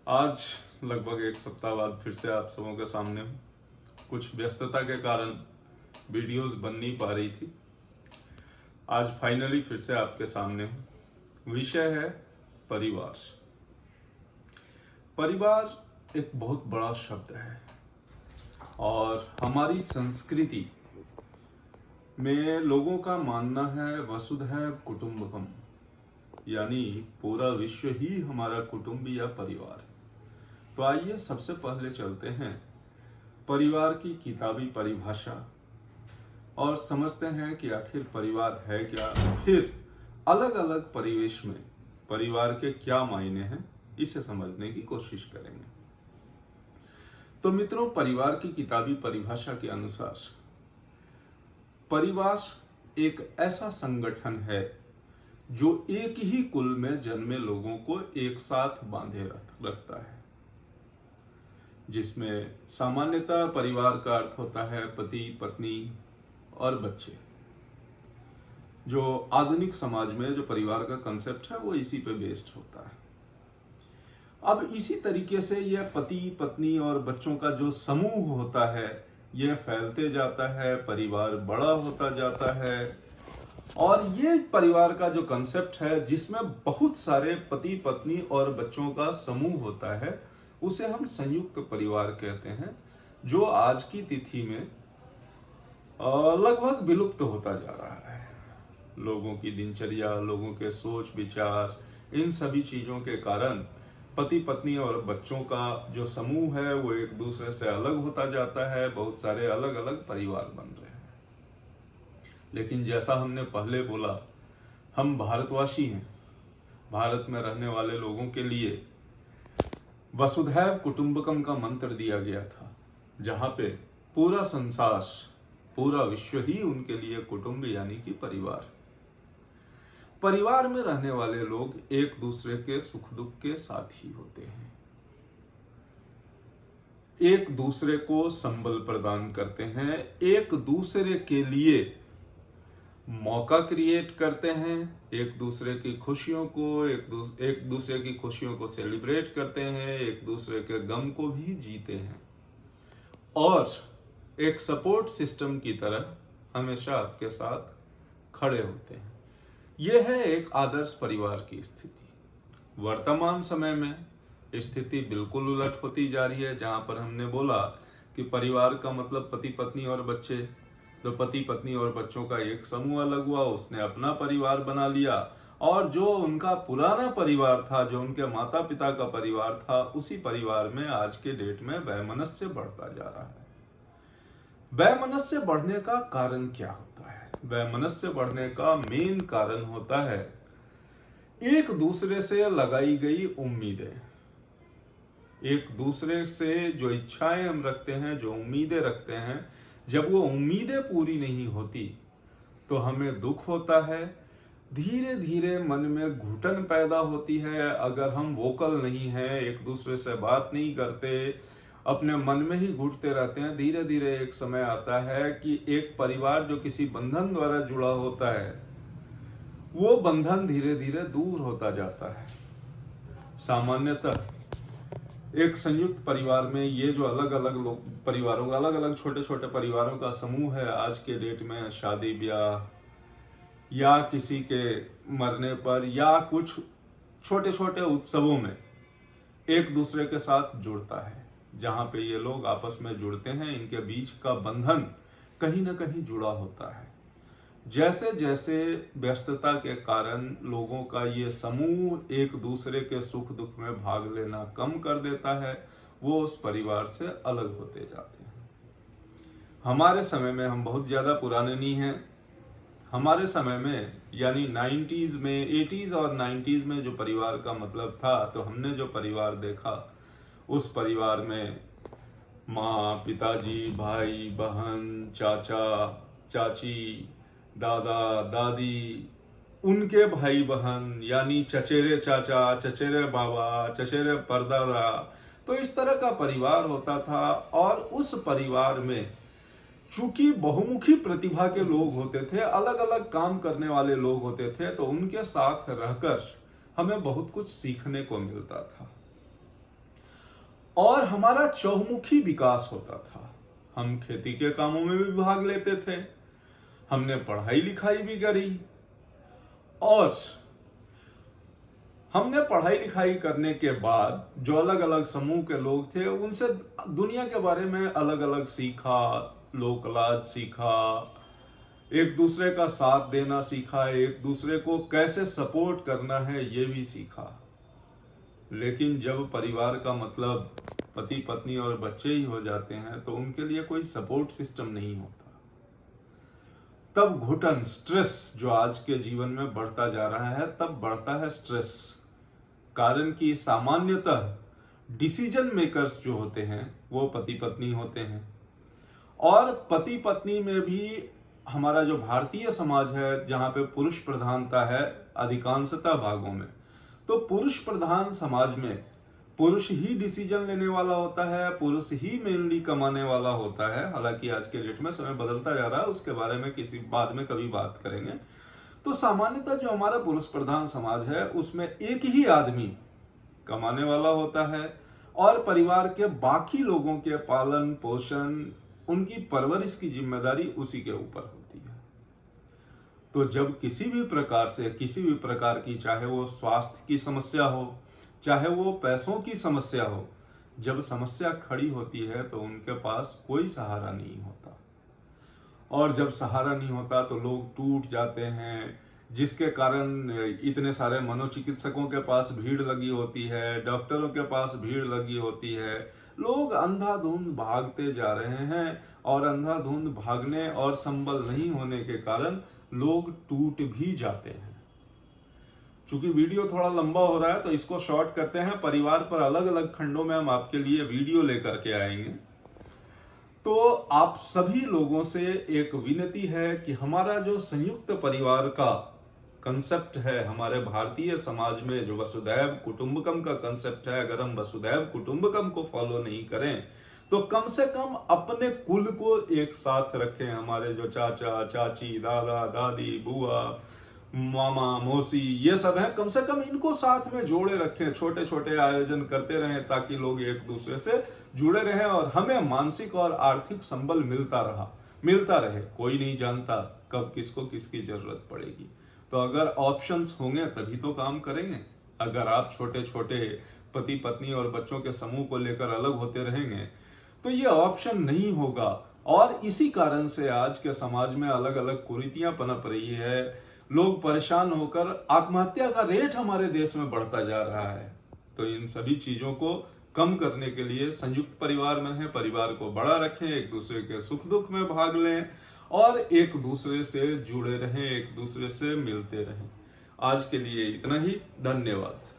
आज लगभग एक सप्ताह बाद फिर से आप सबों के सामने हूँ। कुछ व्यस्तता के कारण वीडियोस बन नहीं पा रही थी। आज फाइनली फिर से आपके सामने हूँ। विषय है परिवार। परिवार एक बहुत बड़ा शब्द है और हमारी संस्कृति में लोगों का मानना है वसुधैव कुटुंबकम, यानी पूरा विश्व ही हमारा कुटुंब या परिवार है। तो आइए सबसे पहले चलते हैं परिवार की किताबी परिभाषा और समझते हैं कि आखिर परिवार है क्या, फिर अलग अलग परिवेश में परिवार के क्या मायने हैं, इसे समझने की कोशिश करेंगे। तो मित्रों, परिवार की किताबी परिभाषा के अनुसार परिवार एक ऐसा संगठन है जो एक ही कुल में जन्मे लोगों को एक साथ बांधे रखता है, जिसमें सामान्यतः परिवार का अर्थ होता है पति, पत्नी और बच्चे। जो आधुनिक समाज में जो परिवार का कंसेप्ट है वो इसी पे बेस्ड होता है। अब इसी तरीके से यह पति, पत्नी और बच्चों का जो समूह होता है यह फैलते जाता है, परिवार बड़ा होता जाता है। और ये परिवार का जो कंसेप्ट है जिसमें बहुत सारे पति, पत्नी और बच्चों का समूह होता है, उसे हम संयुक्त परिवार कहते हैं, जो आज की तिथि में लगभग विलुप्त होता जा रहा है। लोगों की दिनचर्या, लोगों के सोच विचार, इन सभी चीजों के कारण पति, पत्नी और बच्चों का जो समूह है वो एक दूसरे से अलग होता जाता है। बहुत सारे अलग अलग परिवार बन रहे हैं। लेकिन जैसा हमने पहले बोला, हम भारतवासी हैं। भारत में रहने वाले लोगों के लिए वसुधैव कुटुंबकम का मंत्र दिया गया था, जहां पे पूरा संसार, पूरा विश्व ही उनके लिए कुटुंब यानी कि परिवार। परिवार में रहने वाले लोग एक दूसरे के सुख दुख के साथी होते हैं, एक दूसरे को संबल प्रदान करते हैं, एक दूसरे के लिए मौका क्रिएट करते हैं, एक दूसरे की खुशियों को एक दूसरे की खुशियों को सेलिब्रेट करते हैं, एक दूसरे के गम को भी जीते हैं और एक सपोर्ट सिस्टम की तरह हमेशा आपके साथ खड़े होते हैं। यह है एक आदर्श परिवार की स्थिति। वर्तमान समय में स्थिति बिल्कुल उलट होती जा रही है, जहां पर हमने बोला कि परिवार का मतलब पति, पत्नी और बच्चे। तो पति, पत्नी और बच्चों का एक समूह अलग हुआ, उसने अपना परिवार बना लिया और जो उनका पुराना परिवार था, जो उनके माता पिता का परिवार था, उसी परिवार में आज के डेट में वैमनस्य बढ़ता जा रहा है। वैमनस्य बढ़ने का कारण क्या होता है? वैमनस्य बढ़ने का मेन कारण होता है एक दूसरे से लगाई गई उम्मीदें। एक दूसरे से जो इच्छाएं हम रखते हैं, जो उम्मीदें रखते हैं, जब वो उम्मीदें पूरी नहीं होती तो हमें दुख होता है। धीरे धीरे मन में घुटन पैदा होती है। अगर हम वोकल नहीं हैं, एक दूसरे से बात नहीं करते, अपने मन में ही घुटते रहते हैं, धीरे धीरे एक समय आता है कि एक परिवार जो किसी बंधन द्वारा जुड़ा होता है, वो बंधन धीरे धीरे दूर होता जाता है। सामान्यतः एक संयुक्त परिवार में ये जो अलग अलग लोग परिवारों का, अलग अलग छोटे छोटे परिवारों का समूह है, आज के डेट में शादी ब्याह या किसी के मरने पर या कुछ छोटे छोटे उत्सवों में एक दूसरे के साथ जुड़ता है। जहां पे ये लोग आपस में जुड़ते हैं, इनके बीच का बंधन कहीं ना कहीं जुड़ा होता है। जैसे जैसे व्यस्तता के कारण लोगों का ये समूह एक दूसरे के सुख दुख में भाग लेना कम कर देता है, वो उस परिवार से अलग होते जाते हैं। हमारे समय में, हम बहुत ज्यादा पुराने नहीं हैं, हमारे समय में यानी 90s में, 80s और 90s में जो परिवार का मतलब था, तो हमने जो परिवार देखा उस परिवार में माँ, पिताजी, भाई, बहन, चाचा, चाची, दादा, दादी, उनके भाई बहन यानी चचेरे चाचा, चचेरे बाबा, चचेरे परदादा, तो इस तरह का परिवार होता था। और उस परिवार में चूंकि बहुमुखी प्रतिभा के लोग होते थे, अलग अलग काम करने वाले लोग होते थे, तो उनके साथ रहकर हमें बहुत कुछ सीखने को मिलता था। और हमारा चहुमुखी विकास होता था। हम खेती के कामों में भी भाग लेते थे, हमने पढ़ाई लिखाई भी करी, और हमने पढ़ाई लिखाई करने के बाद जो अलग अलग समूह के लोग थे उनसे दुनिया के बारे में अलग अलग सीखा, लोक लाज सीखा, एक दूसरे का साथ देना सीखा, एक दूसरे को कैसे सपोर्ट करना है ये भी सीखा। लेकिन जब परिवार का मतलब पति पत्नी और बच्चे ही हो जाते हैं तो उनके लिए कोई सपोर्ट सिस्टम नहीं होता। तब घुटन, स्ट्रेस जो आज के जीवन में बढ़ता जा रहा है, तब बढ़ता है स्ट्रेस। कारण कि सामान्यतः डिसीजन मेकर्स जो होते हैं वो पति पत्नी होते हैं, और पति पत्नी में भी हमारा जो भारतीय समाज है जहां पे पुरुष प्रधानता है अधिकांशतः भागों में, तो पुरुष प्रधान समाज में पुरुष ही डिसीजन लेने वाला होता है, पुरुष ही मेनली कमाने वाला होता है। हालांकि आज के डेट में समय बदलता जा रहा है, उसके बारे में किसी बाद में कभी बात करेंगे। तो सामान्यतः जो हमारा पुरुष प्रधान समाज है उसमें एक ही आदमी कमाने वाला होता है और परिवार के बाकी लोगों के पालन पोषण, उनकी परवरिश की जिम्मेदारी उसी के ऊपर होती है। तो जब किसी भी प्रकार की, चाहे वो स्वास्थ्य की समस्या हो, चाहे वो पैसों की समस्या हो, जब समस्या खड़ी होती है तो उनके पास कोई सहारा नहीं होता, और जब सहारा नहीं होता तो लोग टूट जाते हैं, जिसके कारण इतने सारे मनोचिकित्सकों के पास भीड़ लगी होती है, डॉक्टरों के पास भीड़ लगी होती है। लोग अंधाधुंध भागते जा रहे हैं, और अंधाधुंध भागने और संबल नहीं होने के कारण लोग टूट भी जाते हैं। चूंकि वीडियो थोड़ा लंबा हो रहा है तो इसको शॉर्ट करते हैं। परिवार पर अलग अलग खंडों में हम आपके लिए वीडियो लेकर के आएंगे। तो आप सभी लोगों से एक विनती है कि हमारा जो संयुक्त परिवार का कंसेप्ट है, हमारे भारतीय समाज में जो वसुधैव कुटुंबकम का कंसेप्ट है, अगर हम वसुधैव कुटुंबकम को फॉलो नहीं करें तो कम से कम अपने कुल को एक साथ रखें। हमारे जो चाचा चाची, दादा दादी, बुआ, मामा मौसी, ये सब हैं, कम से कम इनको साथ में जोड़े रखें। छोटे छोटे आयोजन करते रहें ताकि लोग एक दूसरे से जुड़े रहें और हमें मानसिक और आर्थिक संबल मिलता रहे। कोई नहीं जानता कब किसको किसकी जरूरत पड़ेगी। तो अगर ऑप्शंस होंगे तभी तो काम करेंगे। अगर आप छोटे छोटे पति पत्नी और बच्चों के समूह को लेकर अलग होते रहेंगे तो ये ऑप्शन नहीं होगा, और इसी कारण से आज के समाज में अलग अलग कुरीतियां पनप रही है। लोग परेशान होकर आत्महत्या का रेट हमारे देश में बढ़ता जा रहा है। तो इन सभी चीजों को कम करने के लिए संयुक्त परिवार में है, परिवार को बड़ा रखें, एक दूसरे के सुख दुख में भाग लें और एक दूसरे से जुड़े रहें, एक दूसरे से मिलते रहें। आज के लिए इतना ही। धन्यवाद।